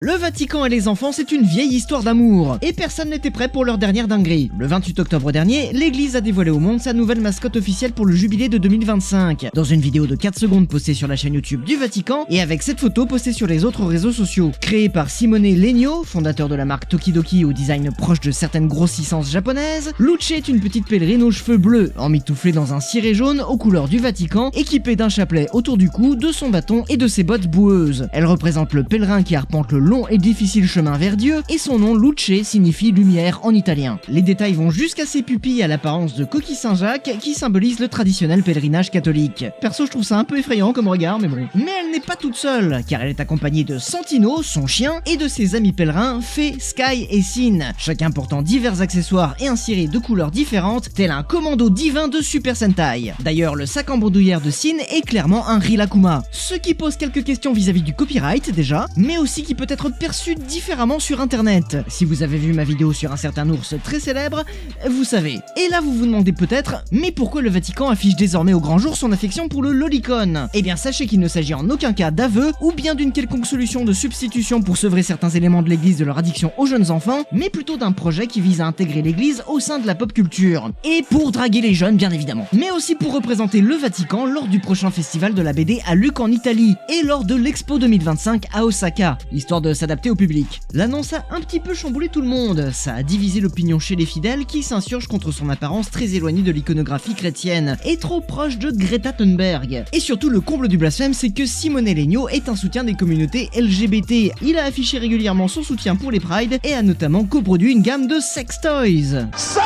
Le Vatican et les enfants, c'est une vieille histoire d'amour, et personne n'était prêt pour leur dernière dinguerie. Le 28 octobre dernier, l'église a dévoilé au monde sa nouvelle mascotte officielle pour le jubilé de 2025, dans une vidéo de 4 secondes postée sur la chaîne YouTube du Vatican, et avec cette photo postée sur les autres réseaux sociaux. Créée par Simone Legno, fondateur de la marque Tokidoki au design proche de certaines grossissances japonaises, Luce est une petite pèlerine aux cheveux bleus, emmitouflée dans un ciré jaune aux couleurs du Vatican, équipée d'un chapelet autour du cou, de son bâton et de ses bottes boueuses. Elle représente le pèlerin qui arpente le long et difficile chemin vers Dieu, et son nom Luce signifie lumière en italien. Les détails vont jusqu'à ses pupilles à l'apparence de coquille Saint-Jacques qui symbolise le traditionnel pèlerinage catholique. Perso, je trouve ça un peu effrayant comme regard, mais bon. Mais elle n'est pas toute seule, car elle est accompagnée de Santino, son chien, et de ses amis pèlerins Fée, Sky et Sin, chacun portant divers accessoires et un ciré de couleurs différentes, tel un commando divin de Super Sentai. D'ailleurs, le sac en bandoulière de Sin est clairement un Rilakuma, ce qui pose quelques questions vis-à-vis du copyright déjà, mais aussi qui peut être perçu différemment sur internet. Si vous avez vu ma vidéo sur un certain ours très célèbre, vous savez. Et là vous vous demandez peut-être, mais pourquoi le Vatican affiche désormais au grand jour son affection pour le lolicon? Eh bien sachez qu'il ne s'agit en aucun cas d'aveu ou bien d'une quelconque solution de substitution pour sevrer certains éléments de l'église de leur addiction aux jeunes enfants, mais plutôt d'un projet qui vise à intégrer l'église au sein de la pop culture. Et pour draguer les jeunes bien évidemment. Mais aussi pour représenter le Vatican lors du prochain festival de la BD à Lucques en Italie et lors de l'Expo 2025 à Osaka, histoire de s'adapter au public. L'annonce a un petit peu chamboulé tout le monde, ça a divisé l'opinion chez les fidèles qui s'insurgent contre son apparence très éloignée de l'iconographie chrétienne et trop proche de Greta Thunberg. Et surtout le comble du blasphème, c'est que Simone Legno est un soutien des communautés LGBT. Il a affiché régulièrement son soutien pour les Pride et a notamment coproduit une gamme de sex toys. Sai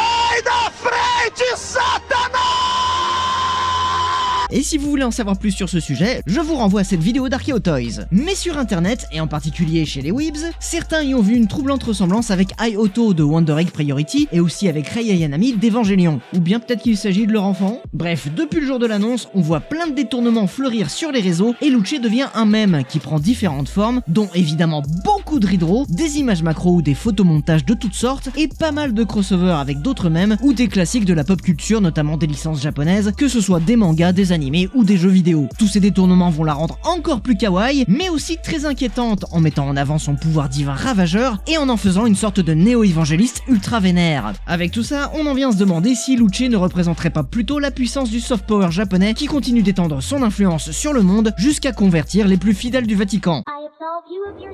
da frente, Satanás! Et si vous voulez en savoir plus sur ce sujet, je vous renvoie à cette vidéo d'Archeo Toys. Mais sur internet, et en particulier chez les weebs, certains y ont vu une troublante ressemblance avec Ai Otto de Wonder Egg Priority et aussi avec Rei Ayanami d'Evangelion. Ou bien peut-être qu'il s'agit de leur enfant. Bref, depuis le jour de l'annonce, on voit plein de détournements fleurir sur les réseaux et Luce devient un mème qui prend différentes formes, dont évidemment beaucoup de redraws, des images macro ou des photomontages de toutes sortes, et pas mal de crossovers avec d'autres mèmes ou des classiques de la pop culture, notamment des licences japonaises, que ce soit des mangas, des animés ou des jeux vidéo. Tous ces détournements vont la rendre encore plus kawaii, mais aussi très inquiétante en mettant en avant son pouvoir divin ravageur et en faisant une sorte de néo-évangéliste ultra vénère. Avec tout ça, on en vient se demander si Luce ne représenterait pas plutôt la puissance du soft power japonais qui continue d'étendre son influence sur le monde jusqu'à convertir les plus fidèles du Vatican. I absolve you of your